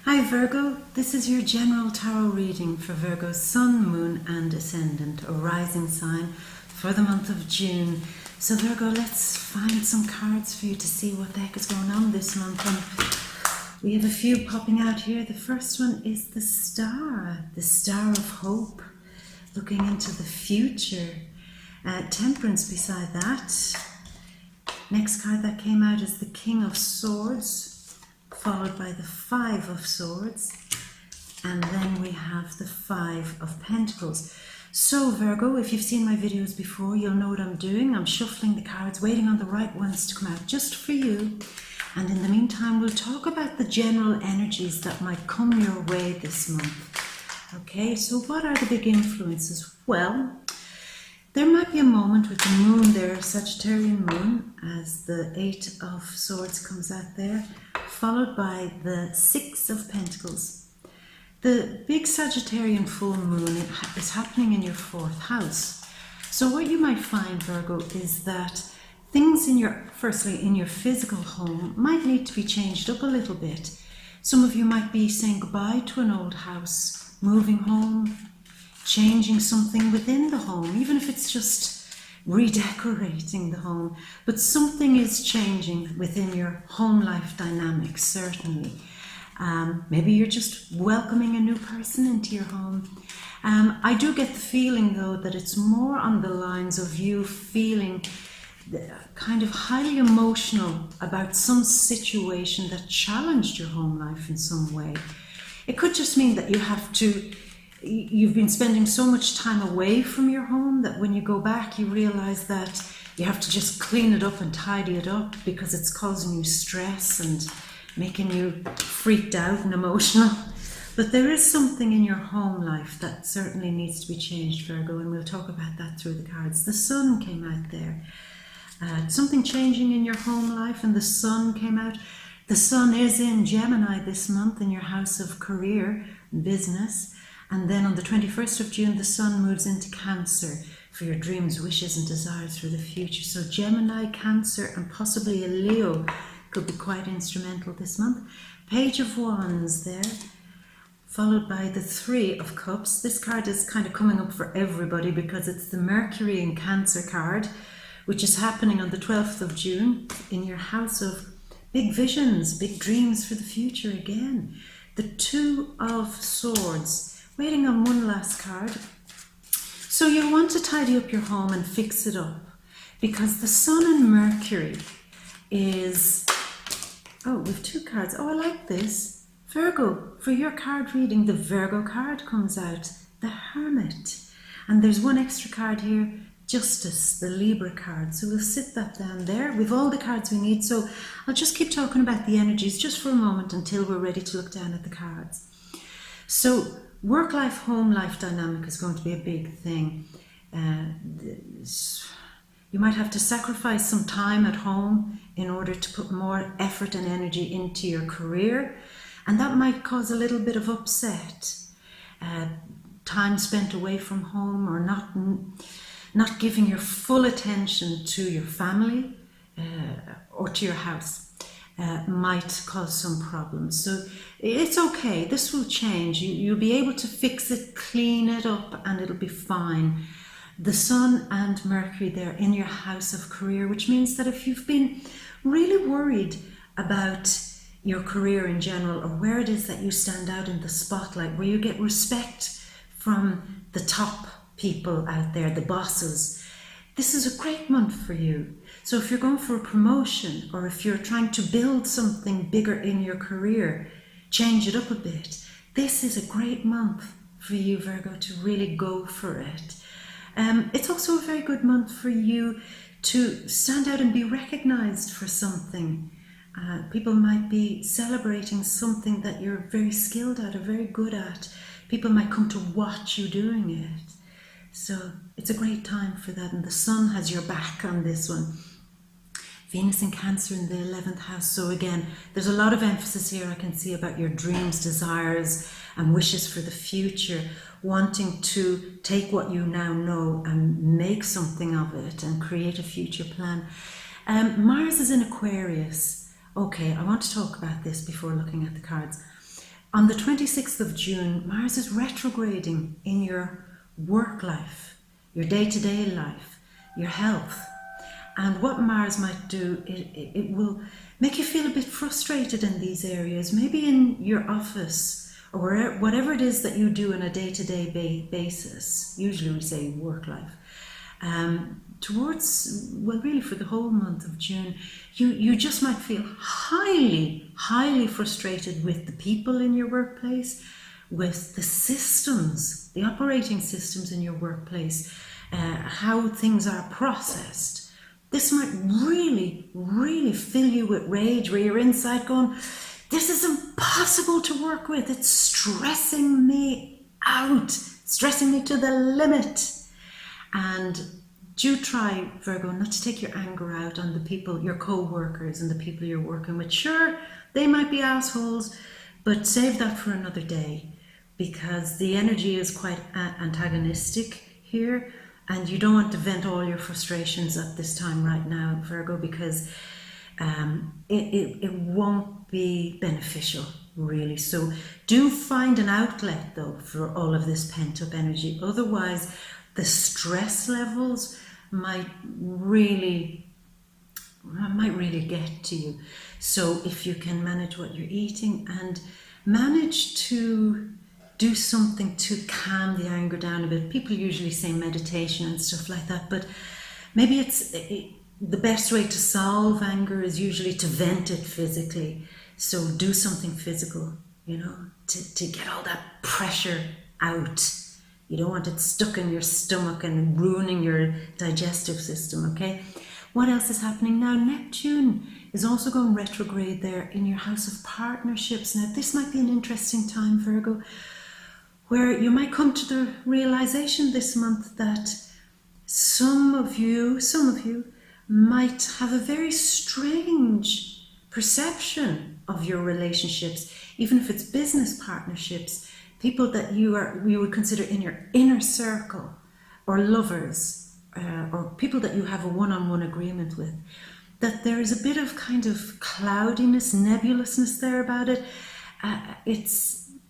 Hi Virgo, this is your general tarot reading for Virgo's Sun, Moon and Ascendant, or rising sign for the month of June. So Virgo, let's find some cards for you to see what the heck is going on this month. And we have a few popping out here. The first one is the Star of Hope, looking into the future. Temperance beside that. Next card that came out is the King of Swords, followed by the Five of Swords, and then we have the Five of Pentacles. So Virgo, if you've seen my videos before, you'll know what I'm doing. I'm shuffling the cards, waiting on the right ones to come out just for you. And in the meantime, we'll talk about the general energies that might come your way this month. Okay, so what are the big influences? Well, there might be a moment with the moon there, Sagittarian moon, as the Eight of Swords comes out there, followed by the Six of Pentacles. The big Sagittarian full moon is happening in your fourth house. So what you might find, Virgo, is that things firstly in your physical home might need to be changed up a little bit. Some of you might be saying goodbye to an old house, moving home, changing something within the home, even if it's just redecorating the home. But something is changing within your home life dynamics, certainly. Maybe you're just welcoming a new person into your home. I do get the feeling, though, that it's more on the lines of you feeling kind of highly emotional about some situation that challenged your home life in some way. It could just mean that you've been spending so much time away from your home that when you go back, you realize that you have to just clean it up and tidy it up because it's causing you stress and making you freaked out and emotional. But there is something in your home life that certainly needs to be changed, Virgo, and we'll talk about that through the cards. The Sun came out there. Something changing in your home life, and the Sun came out. The Sun is in Gemini this month in your house of career and business. And then on the 21st of June, the Sun moves into Cancer for your dreams, wishes and desires for the future. So Gemini, Cancer and possibly a Leo could be quite instrumental this month. Page of Wands there, followed by the Three of Cups. This card is kind of coming up for everybody because it's the Mercury in Cancer card, which is happening on the 12th of June in your house of big visions, big dreams for the future again. The Two of Swords. Waiting on one last card. So you want to tidy up your home and fix it up because the Sun and Mercury is... Oh, we have two cards. Oh, I like this. Virgo, for your card reading, the Virgo card comes out, the Hermit. And there's one extra card here, Justice, the Libra card. So we'll sit that down there. We've all the cards we need. So I'll just keep talking about the energies just for a moment until we're ready to look down at the cards. So work-life, home-life dynamic is going to be a big thing. You might have to sacrifice some time at home in order to put more effort and energy into your career, and that might cause a little bit of upset. Time spent away from home or not giving your full attention to your family or to your house. Might cause some problems. So it's okay, this will change. You'll be able to fix it, clean it up, and it'll be fine. The Sun and Mercury there in your house of career, which means that if you've been really worried about your career in general, or where it is that you stand out in the spotlight, where you get respect from the top people out there, the bosses, this is a great month for you. So if you're going for a promotion, or if you're trying to build something bigger in your career, change it up a bit, this is a great month for you, Virgo, to really go for it. It's also a very good month for you to stand out and be recognized for something. People might be celebrating something that you're very skilled at or very good at. People might come to watch you doing it. So it's a great time for that, and the Sun has your back on this one. Venus in Cancer in the 11th house. So again, there's a lot of emphasis here I can see about your dreams, desires and wishes for the future, wanting to take what you now know and make something of it and create a future plan. Mars is in Aquarius. Okay, I want to talk about this before looking at the cards. On the 26th of June, Mars is retrograding in your work life, your day-to-day life, your health. And what Mars might do, it will make you feel a bit frustrated in these areas, maybe in your office or whatever it is that you do on a day-to-day basis. Usually we say work life. Really for the whole month of June, you just might feel highly frustrated with the people in your workplace, with the systems, the operating systems in your workplace, how things are processed. This might really fill you with rage, where you're inside going, this is impossible to work with. It's stressing me out, stressing me to the limit. And do try, Virgo, not to take your anger out on the people, your co-workers and the people you're working with. Sure, they might be assholes, but save that for another day, because the energy is quite antagonistic here, and you don't want to vent all your frustrations at this time right now, Virgo, because it won't be beneficial, really. So do find an outlet, though, for all of this pent-up energy. Otherwise, the stress levels might really get to you. So if you can manage what you're eating and manage to do something to calm the anger down a bit. People usually say meditation and stuff like that, but maybe the best way to solve anger is usually to vent it physically. So do something physical, to get all that pressure out. You don't want it stuck in your stomach and ruining your digestive system, okay? What else is happening now? Neptune is also going retrograde there in your house of partnerships. Now, this might be an interesting time, Virgo, where you might come to the realization this month that some of you might have a very strange perception of your relationships, even if it's business partnerships, people that you would consider in your inner circle, or lovers, or people that you have a one-on-one agreement with, that there is a bit of kind of cloudiness, nebulousness there about it.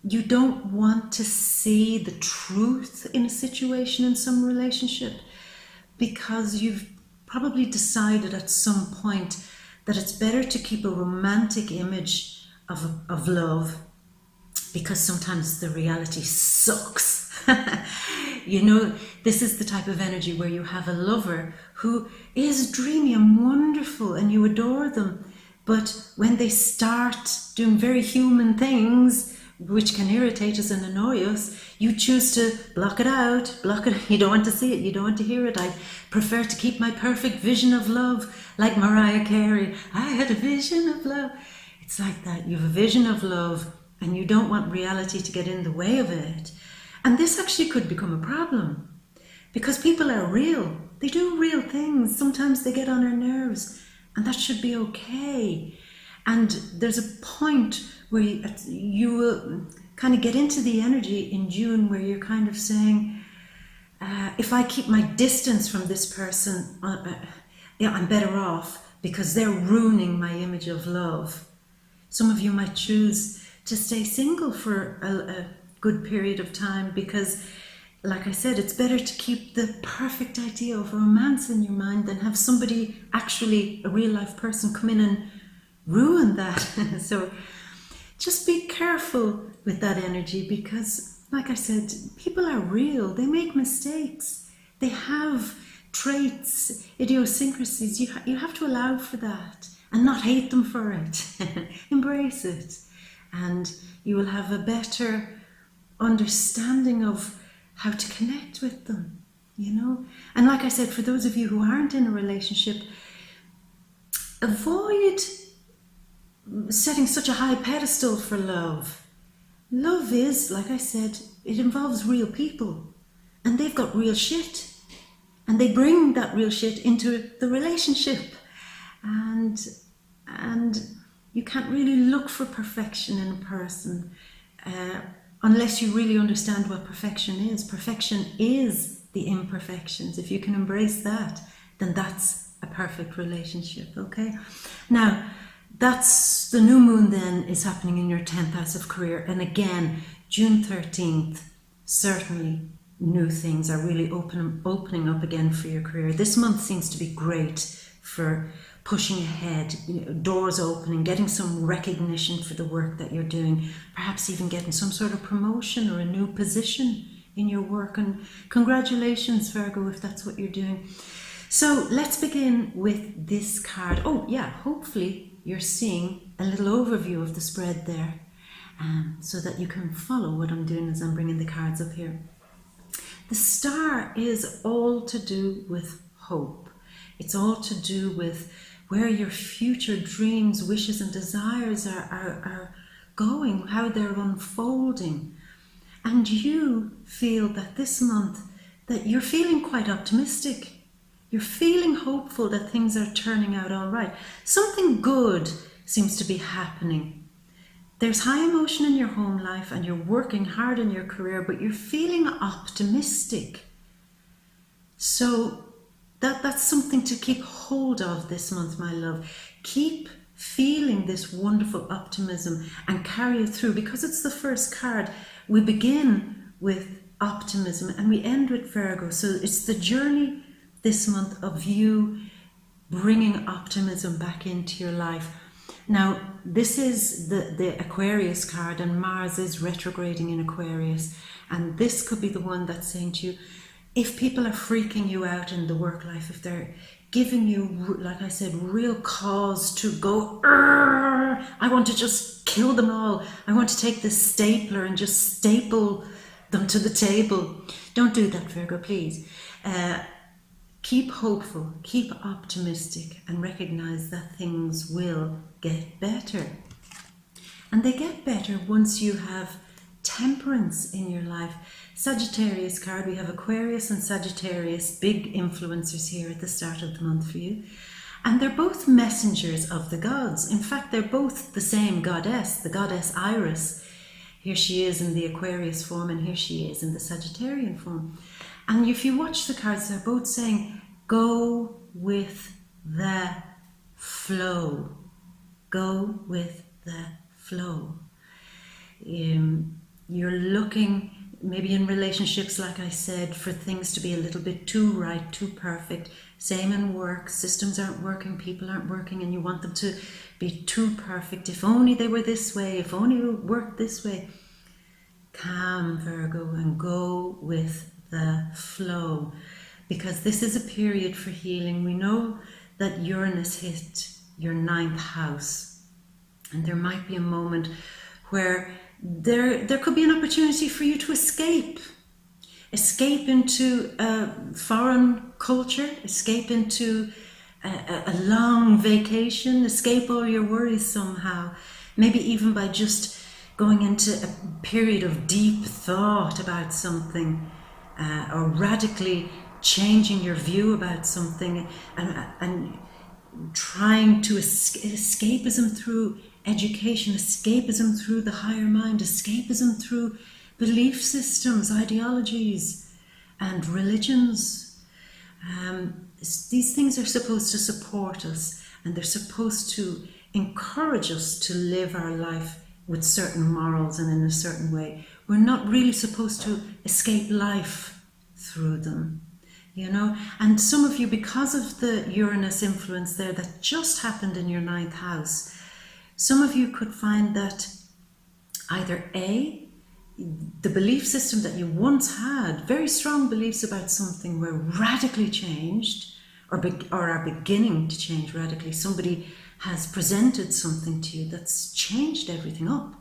You don't want to see the truth in a situation, in some relationship, because you've probably decided at some point that it's better to keep a romantic image of love, because sometimes the reality sucks. This is the type of energy where you have a lover who is dreamy and wonderful and you adore them, but when they start doing very human things, which can irritate us and annoy us, you choose to block it out, You don't want to see it, you don't want to hear it. I prefer to keep my perfect vision of love, like Mariah Carey. I had a vision of love. It's like that. You have a vision of love and you don't want reality to get in the way of it. And this actually could become a problem, because people are real. They do real things. Sometimes they get on our nerves, and that should be okay. And there's a point where you will kind of get into the energy in June where you're kind of saying, if I keep my distance from this person, I'm better off, because they're ruining my image of love. Some of you might choose to stay single for a good period of time, because, like I said, it's better to keep the perfect idea of romance in your mind than have somebody, actually a real life person, come in and ruin that. So just be careful with that energy, because, like I said, people are real. They make mistakes. They have traits, idiosyncrasies. You have to allow for that and not hate them for it. Embrace it, and you will have a better understanding of how to connect with them, And like I said, for those of you who aren't in a relationship, avoid setting such a high pedestal for love. Love is, like I said, it involves real people, and they've got real shit, and they bring that real shit into the relationship, and you can't really look for perfection in a person unless you really understand what perfection is. Perfection is the imperfections. If you can embrace that, then that's a perfect relationship, okay? Now, that's the new moon then is happening in your 10th house of career. And again, June 13th, certainly new things are really opening up again for your career. This month seems to be great for pushing ahead, doors opening, getting some recognition for the work that you're doing, perhaps even getting some sort of promotion or a new position in your work. And congratulations, Virgo, if that's what you're doing. So let's begin with this card. Oh yeah, hopefully you're seeing a little overview of the spread there, so that you can follow what I'm doing as I'm bringing the cards up here. The star is all to do with hope. It's all to do with where your future dreams, wishes and desires are going, how they're unfolding. And you feel that this month that you're feeling quite optimistic. You're feeling hopeful that things are turning out all right. Something good seems to be happening. There's high emotion in your home life and you're working hard in your career, but you're feeling optimistic. So that's something to keep hold of this month, my love. Keep feeling this wonderful optimism and carry it through, because it's the first card. We begin with optimism and we end with Virgo. So it's the journey this month of you bringing optimism back into your life. Now, this is the Aquarius card, and Mars is retrograding in Aquarius. And this could be the one that's saying to you, if people are freaking you out in the work life, if they're giving you, like I said, real cause to go, I want to just kill them all. I want to take this stapler and just staple them to the table. Don't do that, Virgo, please. Keep hopeful, keep optimistic, and recognize that things will get better. And they get better once you have temperance in your life. Sagittarius card, we have Aquarius and Sagittarius, big influencers here at the start of the month for you. And they're both messengers of the gods. In fact, they're both the same goddess, the goddess Iris. Here she is in the Aquarius form, and here she is in the Sagittarian form. And if you watch the cards, they're both saying, go with the flow. Go with the flow. You're looking, maybe in relationships, like I said, for things to be a little bit too right, too perfect. Same in work, systems aren't working, people aren't working, and you want them to be too perfect. If only they were this way, if only it worked this way. Calm, Virgo, and go with the flow, because this is a period for healing. We know that Uranus hit your 9th house, and there might be a moment where there could be an opportunity for you to escape into a foreign culture, escape into a long vacation, escape all your worries somehow, maybe even by just going into a period of deep thought about something, or radically changing your view about something, and trying to escapism through education, escapism through the higher mind, escapism through belief systems, ideologies, and religions. These things are supposed to support us, and they're supposed to encourage us to live our life with certain morals and in a certain way. We're not really supposed to escape life through them, you know. And some of you, because of the Uranus influence there that just happened in your 9th house, some of you could find that either A, the belief system that you once had, very strong beliefs about something, were radically changed, or are beginning to change radically. Somebody has presented something to you that's changed everything up.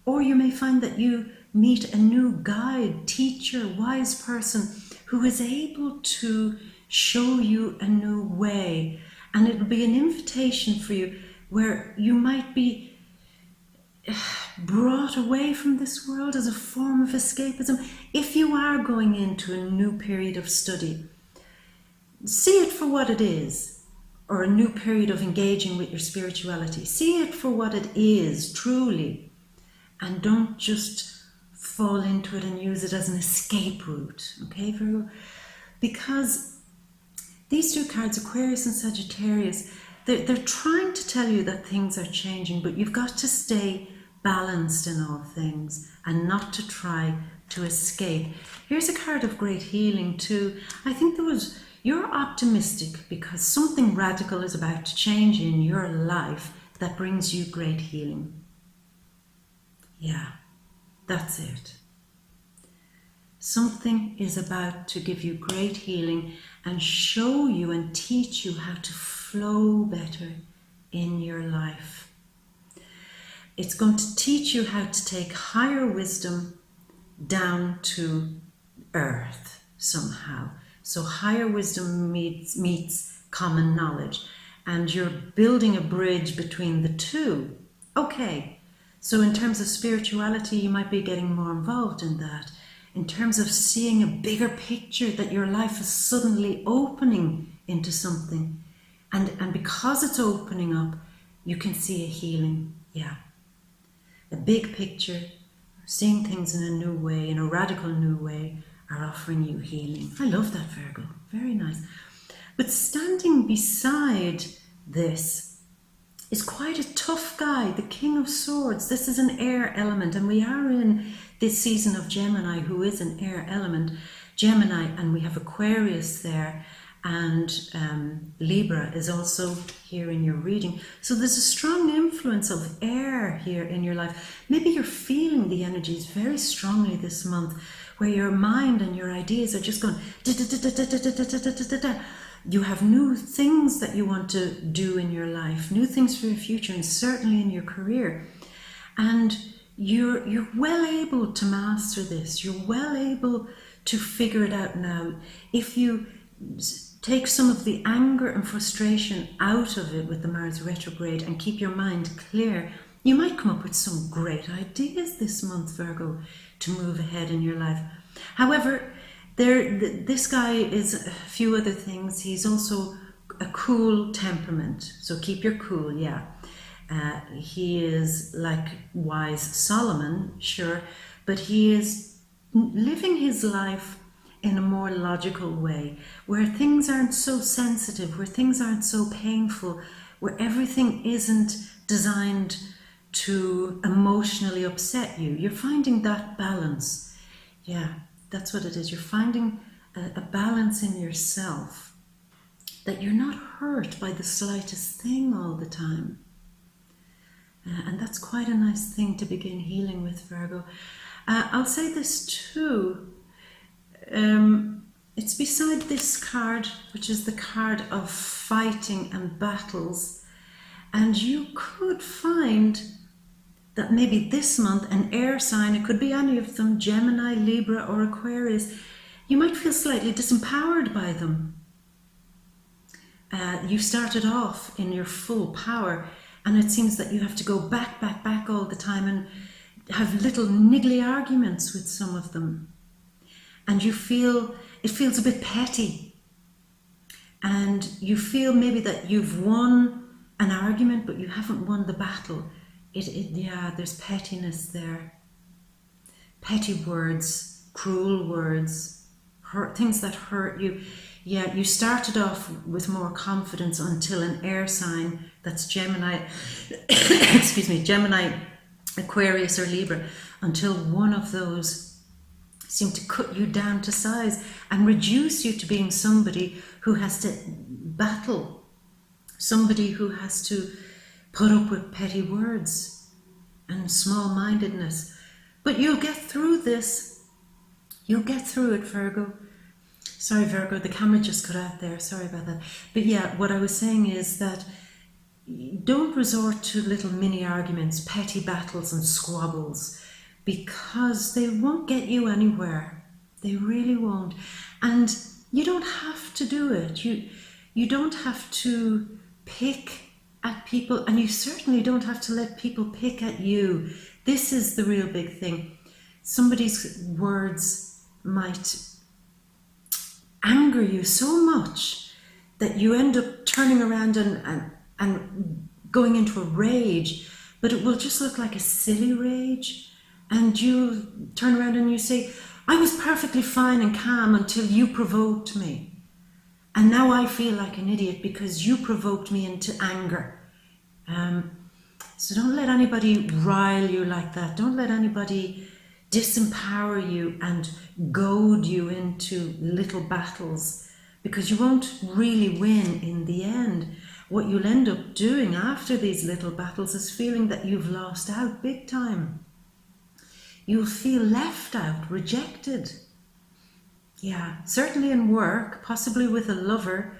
Or you may find that you meet a new guide, teacher, wise person who is able to show you a new way. And it'll be an invitation for you where you might be brought away from this world as a form of escapism. If you are going into a new period of study, see it for what it is, or a new period of engaging with your spirituality. See it for what it is, truly, and don't just fall into it and use it as an escape route, okay, Virgo? Because these two cards, Aquarius and Sagittarius, They're trying to tell you that things are changing, but you've got to stay balanced in all things and not to try to escape. Here's a card of great healing too. I think you're optimistic because something radical is about to change in your life that brings you great healing. Yeah, that's it. Something is about to give you great healing and show you and teach you how to flow better in your life. It's going to teach you how to take higher wisdom down to earth somehow. So higher wisdom meets common knowledge, and you're building a bridge between the two. Okay, so in terms of spirituality, you might be getting more involved in that. In terms of seeing a bigger picture, that your life is suddenly opening into something. And because it's opening up, you can see a healing. Yeah. A big picture, seeing things in a new way, in a radical new way, are offering you healing. I love that, Virgo. Very nice. But standing beside this is quite a tough guy, the King of Swords. This is an air element, and we are in this season of Gemini, who is an air element. Gemini, and we have Aquarius there, and Libra is also here in your reading. So there's a strong influence of air here in your life. Maybe you're feeling the energies very strongly this month, where your mind and your ideas are just going da-da-da-da-da-da-da-da-da-da-da. You have new things that you want to do in your life, new things for your future, and certainly in your career. And you're well able to master this. You're well able to figure it out now. If you take some of the anger and frustration out of it with the Mars retrograde and keep your mind clear, you might come up with some great ideas this month, Virgo, to move ahead in your life. However, this guy is a few other things. He's also a cool temperament, so keep your cool, yeah. He is like wise Solomon, sure, but he is living his life in a more logical way, where things aren't so sensitive, where things aren't so painful, where everything isn't designed to emotionally upset you. You're finding that balance. Yeah, that's what it is. You're finding a balance in yourself, that you're not hurt by the slightest thing all the time. And that's quite a nice thing to begin healing with, Virgo. I'll say this too. It's beside this card, which is the card of fighting and battles. And you could find that maybe this month an air sign, it could be any of them, Gemini, Libra or Aquarius, you might feel slightly disempowered by them. You started off in your full power, and it seems that you have to go back all the time and have little niggly arguments with some of them. And it feels a bit petty. And you feel maybe that you've won an argument, but you haven't won the battle. Yeah, there's pettiness there. Petty words, cruel words, things that hurt you. Yeah, you started off with more confidence until an air sign, that's Gemini, excuse me, Gemini, Aquarius or Libra, until one of those seemed to cut you down to size and reduce you to being somebody who has to battle, somebody who has to put up with petty words and small-mindedness. But you'll get through this. You'll get through it, Virgo. Sorry, Virgo, the camera just cut out there. Sorry about that. But yeah, what I was saying is that don't resort to little mini arguments, petty battles and squabbles, because they won't get you anywhere. They really won't. And you don't have to do it. You don't have to pick at people, and you certainly don't have to let people pick at you. This is the real big thing. Somebody's words might anger you so much that you end up turning around and going into a rage, but it will just look like a silly rage. And you turn around and you say, I was perfectly fine and calm until you provoked me. And now I feel like an idiot because you provoked me into anger. So don't let anybody rile you like that. Don't let anybody disempower you and goad you into little battles, because you won't really win in the end. What you'll end up doing after these little battles is feeling that you've lost out big time. You'll feel left out, rejected. Yeah, certainly in work, possibly with a lover,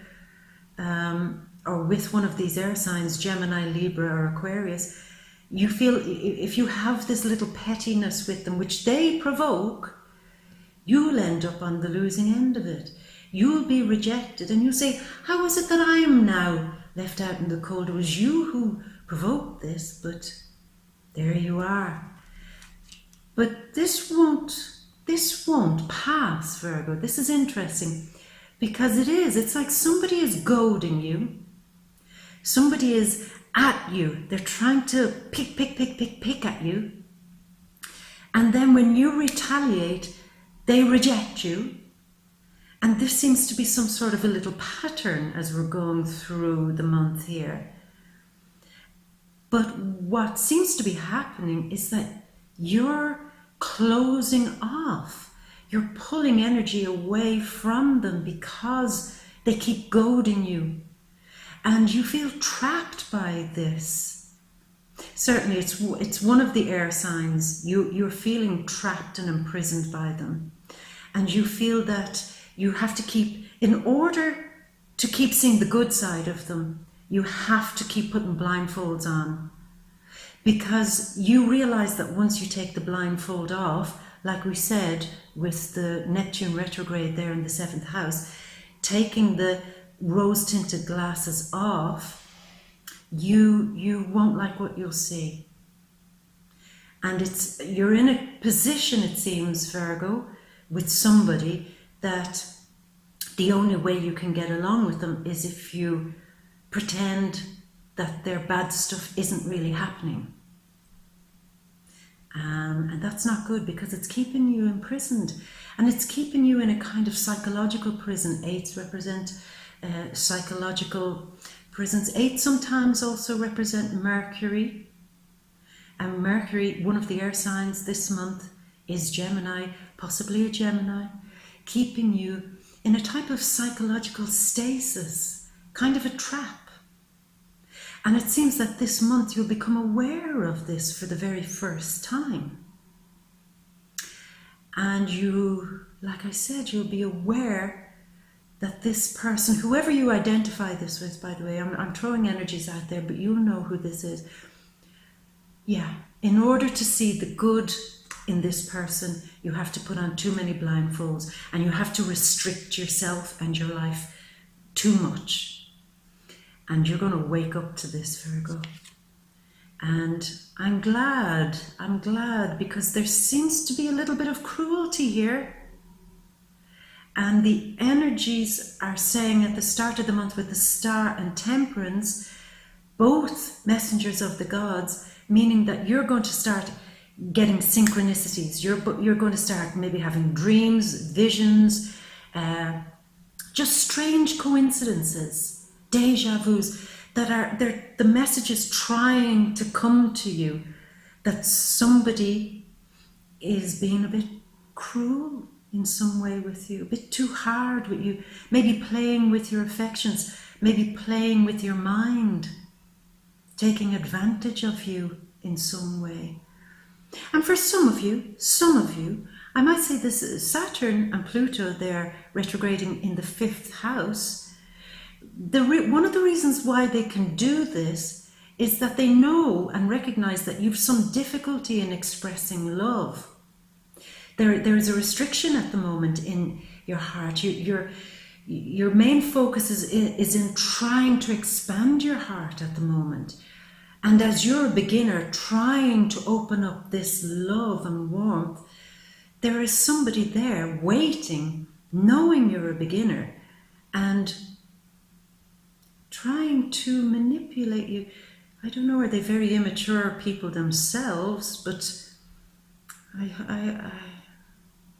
or with one of these air signs, Gemini, Libra or Aquarius. You feel if you have this little pettiness with them, which they provoke, you'll end up on the losing end of it. You'll be rejected and you'll say, how is it that I am now left out in the cold? It was you who provoked this, but there you are. But this won't pass, Virgo. This is interesting because it's like somebody is goading you. Somebody is at you. They're trying to pick at you. And then when you retaliate, they reject you. And this seems to be some sort of a little pattern as we're going through the month here. But what seems to be happening is that you're closing off. You're pulling energy away from them because they keep goading you. And you feel trapped by this. Certainly it's one of the air signs. You're feeling trapped and imprisoned by them. And you feel that you have to keep, in order to keep seeing the good side of them, you have to keep putting blindfolds on. Because you realize that once you take the blindfold off, like we said with the Neptune retrograde there in the 7th house, taking the rose-tinted glasses off, you won't like what you'll see. And you're in a position, it seems, Virgo, with somebody that the only way you can get along with them is if you pretend that their bad stuff isn't really happening. And that's not good because it's keeping you imprisoned. And it's keeping you in a kind of psychological prison. 8s represent psychological prisons. 8 sometimes also represent Mercury. And Mercury, one of the air signs this month, is Gemini, possibly a Gemini, keeping you in a type of psychological stasis, kind of a trap. And it seems that this month you'll become aware of this for the very first time. And you, like I said, you'll be aware that this person, whoever you identify this with, by the way, I'm throwing energies out there, but you'll know who this is. Yeah, in order to see the good in this person, you have to put on too many blindfolds and you have to restrict yourself and your life too much. And you're going to wake up to this, Virgo. And I'm glad because there seems to be a little bit of cruelty here. And the energies are saying at the start of the month with the Star and Temperance, both messengers of the gods, meaning that you're going to start getting synchronicities. You're going to start maybe having dreams, visions, just strange coincidences, deja vus, that are the messages trying to come to you that somebody is being a bit cruel in some way with you, a bit too hard with you, maybe playing with your affections, maybe playing with your mind, taking advantage of you in some way. And for some of you, I might say this Saturn and Pluto, they're retrograding in the 5th house. One of the reasons why they can do this is that they know and recognize that you've some difficulty in expressing love. There is a restriction at the moment in your heart. Your main focus is in trying to expand your heart at the moment. And as you're a beginner trying to open up this love and warmth, there is somebody there waiting, knowing you're a beginner, and trying to manipulate you. I don't know, are they very immature people themselves? But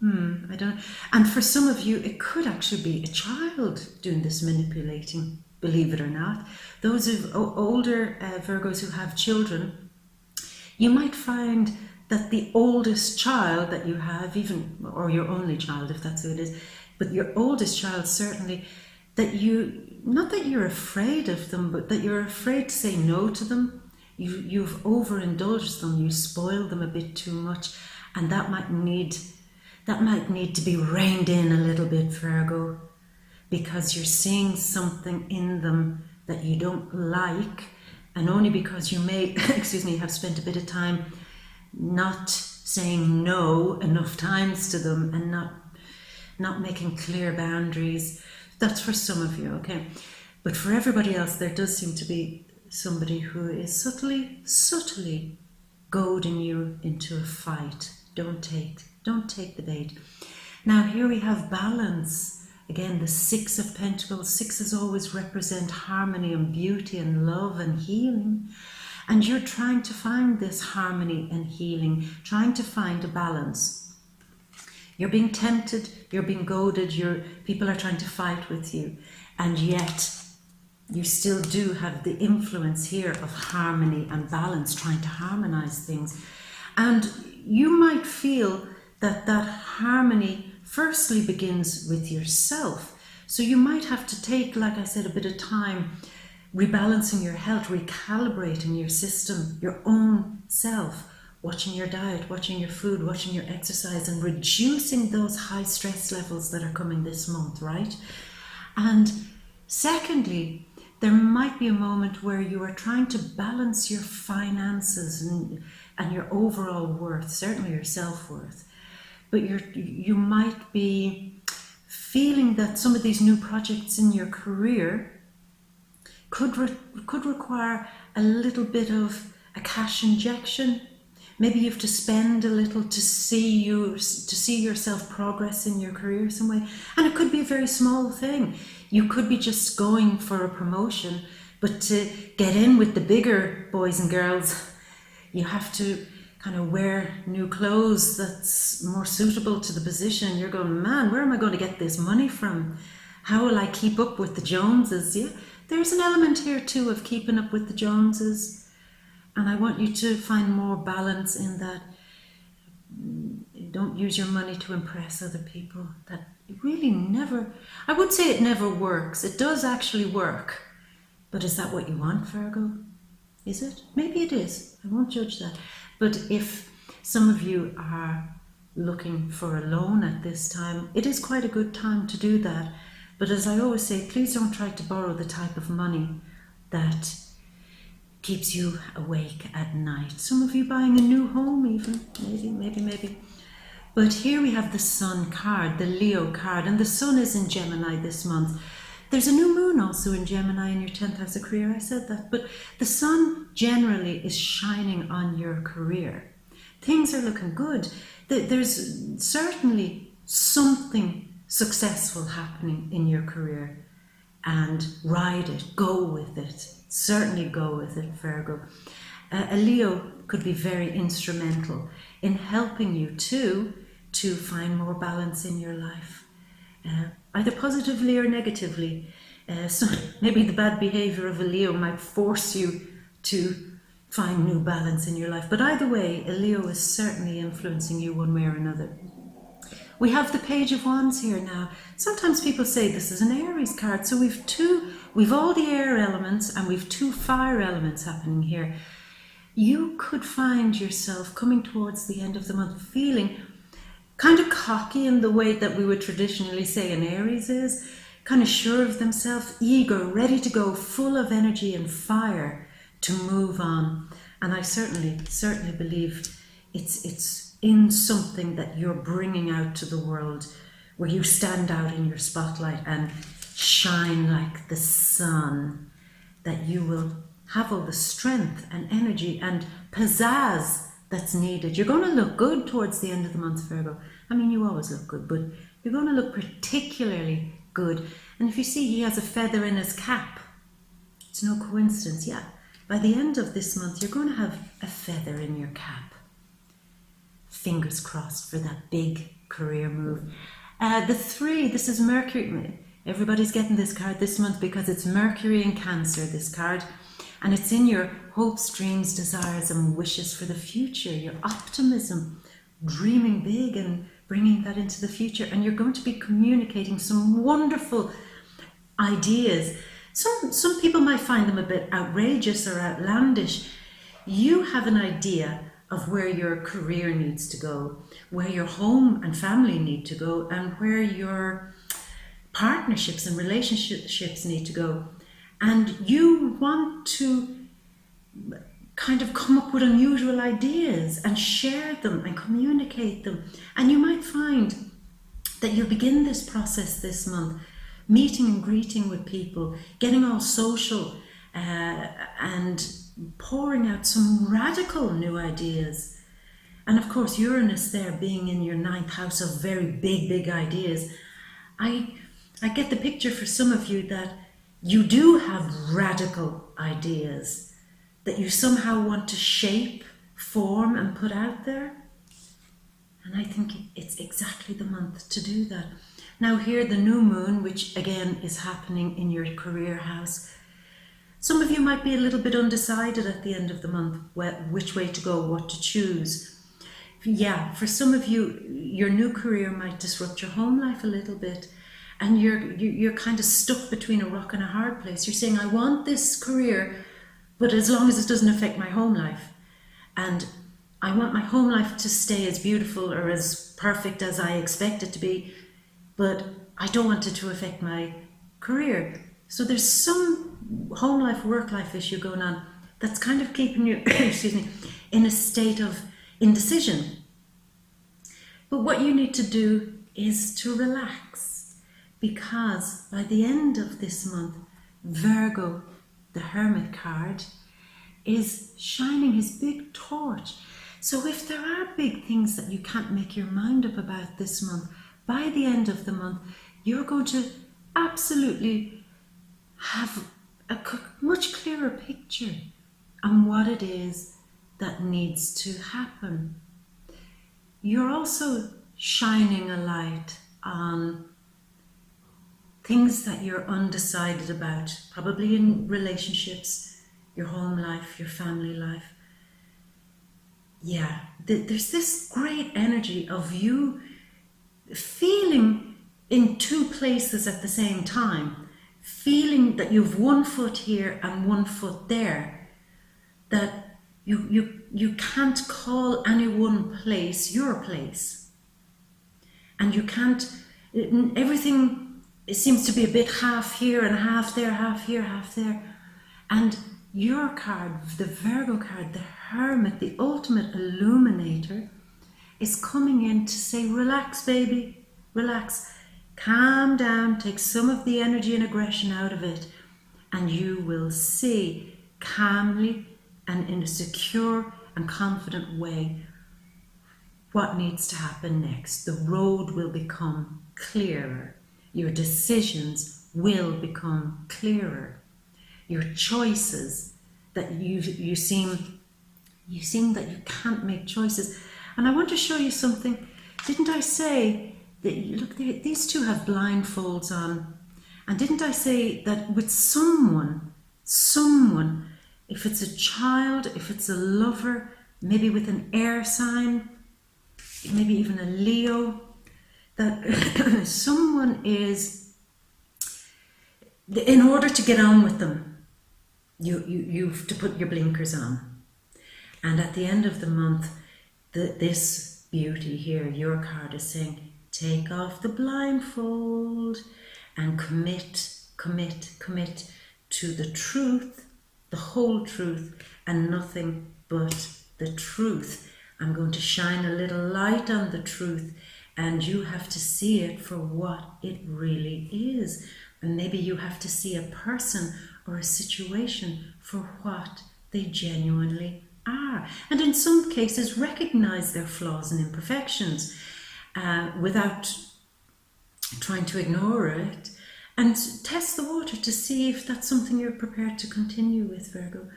I don't. And for some of you, it could actually be a child doing this manipulating. Believe it or not, those of older Virgos who have children, you might find that the oldest child that you have, even, or your only child, if that's who it is, but your oldest child certainly, that you, not that you're afraid of them, but that you're afraid to say no to them. You've overindulged them, you spoil them a bit too much, and that might need to be reined in a little bit, Virgo, because you're seeing something in them that you don't like, and only because you may, excuse me, have spent a bit of time not saying no enough times to them and not making clear boundaries. That's for some of you, okay? But for everybody else, there does seem to be somebody who is subtly goading you into a fight. Don't take the bait. Now here we have balance. Again, the Six of Pentacles. Sixes always represent harmony and beauty and love and healing. And you're trying to find this harmony and healing, trying to find a balance. You're being tempted, you're being goaded, people are trying to fight with you. And yet, you still do have the influence here of harmony and balance, trying to harmonize things. And you might feel that harmony firstly begins with yourself. So you might have to take, like I said, a bit of time rebalancing your health, recalibrating your system, your own self, watching your diet, watching your food, watching your exercise, and reducing those high stress levels that are coming this month, right? And secondly, there might be a moment where you are trying to balance your finances and your overall worth, certainly your self-worth. But you might be feeling that some of these new projects in your career could require a little bit of a cash injection. Maybe you have to spend a little to see yourself progress in your career some way. And it could be a very small thing. You could be just going for a promotion, but to get in with the bigger boys and girls, you have to kind of wear new clothes that's more suitable to the position. You're going, man, where am I going to get this money from? How will I keep up with the Joneses? Yeah, there's an element here too of keeping up with the Joneses. And I want you to find more balance in that. Don't use your money to impress other people. That really never, I would say it never works. It does actually work. But is that what you want, Virgo? Is it? Maybe it is. I won't judge that. But if some of you are looking for a loan at this time, it is quite a good time to do that. But as I always say, please don't try to borrow the type of money that keeps you awake at night. Some of you buying a new home even, maybe. But here we have the Sun card, the Leo card, and the Sun is in Gemini this month. There's a new moon also in Gemini in your 10th house of career, I said that. But the Sun generally is shining on your career. Things are looking good. There's certainly something successful happening in your career. And ride it, go with it. Certainly go with it, Virgo. A Leo could be very instrumental in helping you to find more balance in your life. Either positively or negatively. So maybe the bad behavior of a Leo might force you to find new balance in your life. But either way, a Leo is certainly influencing you one way or another. We have the Page of Wands here now. Sometimes people say this is an Aries card. So we've all the air elements and we've two fire elements happening here. You could find yourself coming towards the end of the month feeling kind of cocky in the way that we would traditionally say an Aries is, kind of sure of themselves, eager, ready to go, full of energy and fire to move on. And I certainly believe it's in something that you're bringing out to the world, where you stand out in your spotlight and shine like the sun, that you will have all the strength and energy and pizzazz that's needed. You're going to look good towards the end of the month, Virgo. I mean, you always look good, but you're going to look particularly good. And if you see, he has a feather in his cap. It's no coincidence, yeah. By the end of this month, you're going to have a feather in your cap. fingers crossed for that big career move. The 3, this is Mercury. Everybody's getting this card this month because it's Mercury in Cancer, this card. And it's in your hopes, dreams, desires and wishes for the future, your optimism, dreaming big and bringing that into the future. And you're going to be communicating some wonderful ideas. Some people might find them a bit outrageous or outlandish. You have an idea of where your career needs to go, where your home and family need to go, and where your partnerships and relationships need to go. And you want to kind of come up with unusual ideas and share them and communicate them. And you might find that you'll begin this process this month, meeting and greeting with people, getting all social and pouring out some radical new ideas. And of course, Uranus there being in your 9th house of very big ideas. I get the picture for some of you that you do have radical ideas that you somehow want to shape, form and put out there. And I think it's exactly the month to do that. Now here, the new moon, which again is happening in your career house. Some of you might be a little bit undecided at the end of the month, which way to go, what to choose. Yeah, for some of you, your new career might disrupt your home life a little bit. And you're kind of stuck between a rock and a hard place. You're saying, I want this career, but as long as it doesn't affect my home life. And I want my home life to stay as beautiful or as perfect as I expect it to be, but I don't want it to affect my career. So there's some home life, work life issue going on that's kind of keeping you, excuse me, in a state of indecision. But what you need to do is to relax, because by the end of this month, Virgo, the Hermit card, is shining his big torch. So if there are big things that you can't make your mind up about this month, by the end of the month, you're going to absolutely have a much clearer picture on what it is that needs to happen. You're also shining a light on things that you're undecided about, probably in relationships, your home life, your family life. Yeah, there's this great energy of you feeling in 2 places at the same time, feeling that you've 1 foot here and 1 foot there, that you can't call any one place your place. And you can't, everything, it seems to be a bit half here and half there, half here, half there. And your card, the Virgo card, the Hermit, the ultimate illuminator, is coming in to say, relax, baby, relax. Calm down, take some of the energy and aggression out of it, and you will see calmly and in a secure and confident way what needs to happen next. The road will become clearer. Your decisions will become clearer. Your choices that you seem that you can't make choices. And I want to show you something. Didn't I say that, look, these 2 have blindfolds on. And didn't I say that with someone, if it's a child, if it's a lover, maybe with an air sign, maybe even a Leo, that someone is, in order to get on with them, you've to put your blinkers on. And at the end of the month, this beauty here, your card is saying, take off the blindfold and commit to the truth, the whole truth, and nothing but the truth. I'm going to shine a little light on the truth, and you have to see it for what it really is. And maybe you have to see a person or a situation for what they genuinely are. And in some cases, recognize their flaws and imperfections without trying to ignore it, and test the water to see if that's something you're prepared to continue with, Virgo.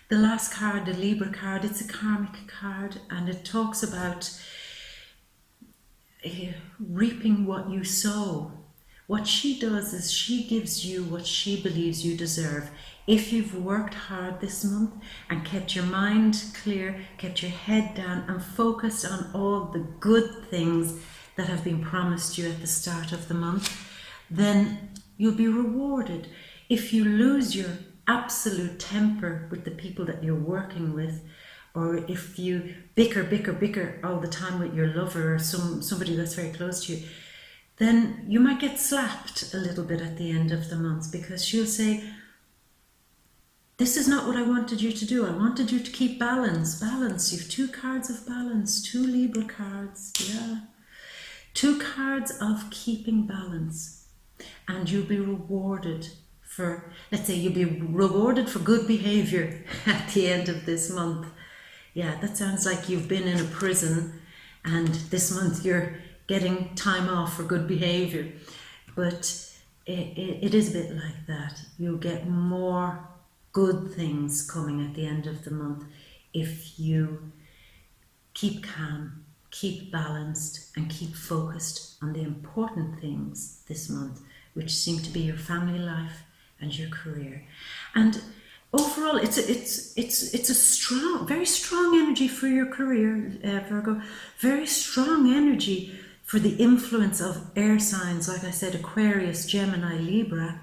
The last card, the Libra card, it's a karmic card, and it talks about reaping what you sow. What she does is she gives you what she believes you deserve. If you've worked hard this month and kept your mind clear, kept your head down and focused on all the good things that have been promised you at the start of the month, then you'll be rewarded. If you lose your absolute temper with the people that you're working with, or if you bicker all the time with your lover or somebody that's very close to you, then you might get slapped a little bit at the end of the month, because she'll say, this is not what I wanted you to do. I wanted you to keep balance. Balance. You've 2 cards of balance, 2 Libra cards. Yeah. 2 cards of keeping balance. And you'll be rewarded for, let's say you'll be rewarded for good behavior at the end of this month. Yeah, that sounds like you've been in a prison and this month you're getting time off for good behavior. But it is a bit like that. You'll get more good things coming at the end of the month if you keep calm, keep balanced and keep focused on the important things this month, which seem to be your family life and your career. And overall, it's a strong, very strong energy for your career, Virgo. Very strong energy for the influence of air signs, like I said, Aquarius, Gemini, Libra.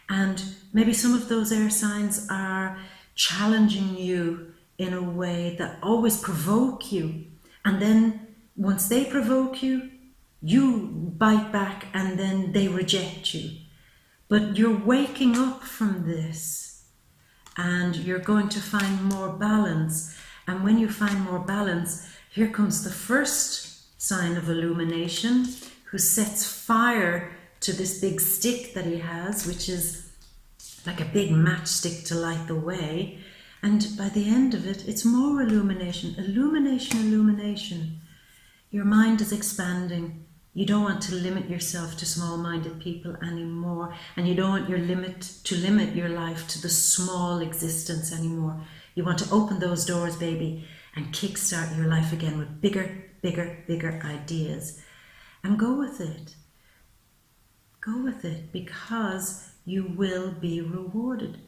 And maybe some of those air signs are challenging you in a way that always provoke you. And then once they provoke you, you bite back and then they reject you. But you're waking up from this and you're going to find more balance. And when you find more balance, here comes the first sign of illumination, who sets fire to this big stick that he has, which is like a big matchstick to light the way. And by the end of it, it's more illumination, illumination, illumination. Your mind is expanding. You don't want to limit yourself to small-minded people anymore, and you don't want to limit your life to the small existence anymore. You want to open those doors, baby, and kickstart your life again with bigger, bigger, bigger ideas. And go with it. Go with it, because you will be rewarded.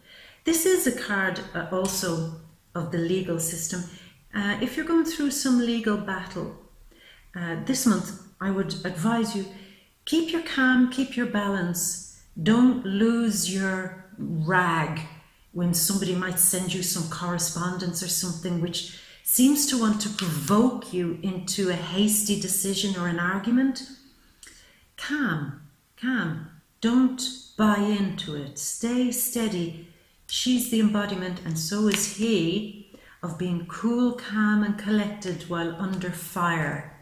This is a card also of the legal system. If you're going through some legal battle this month, I would advise you, keep your calm, keep your balance. Don't lose your rag when somebody might send you some correspondence or something which seems to want to provoke you into a hasty decision or an argument. Calm, calm. Don't buy into it. Stay steady. She's the embodiment, and so is he, of being cool, calm and collected while under fire.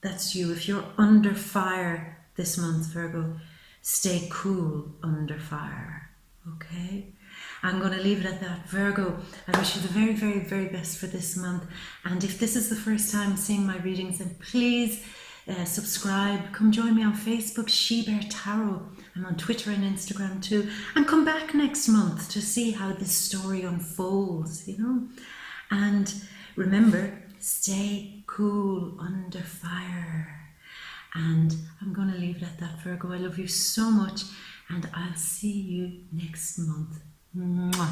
That's you. If you're under fire this month, Virgo, stay cool under fire. Okay? I'm going to leave it at that. Virgo, I wish you the very, very, very best for this month. And if this is the first time seeing my readings, then please subscribe. Come join me on Facebook, She-Bear Tarot. I'm on Twitter and Instagram too. And come back next month to see how this story unfolds, you know. And remember, stay cool under fire. And I'm going to leave it at that, Virgo. I love you so much, and I'll see you next month. Mwah.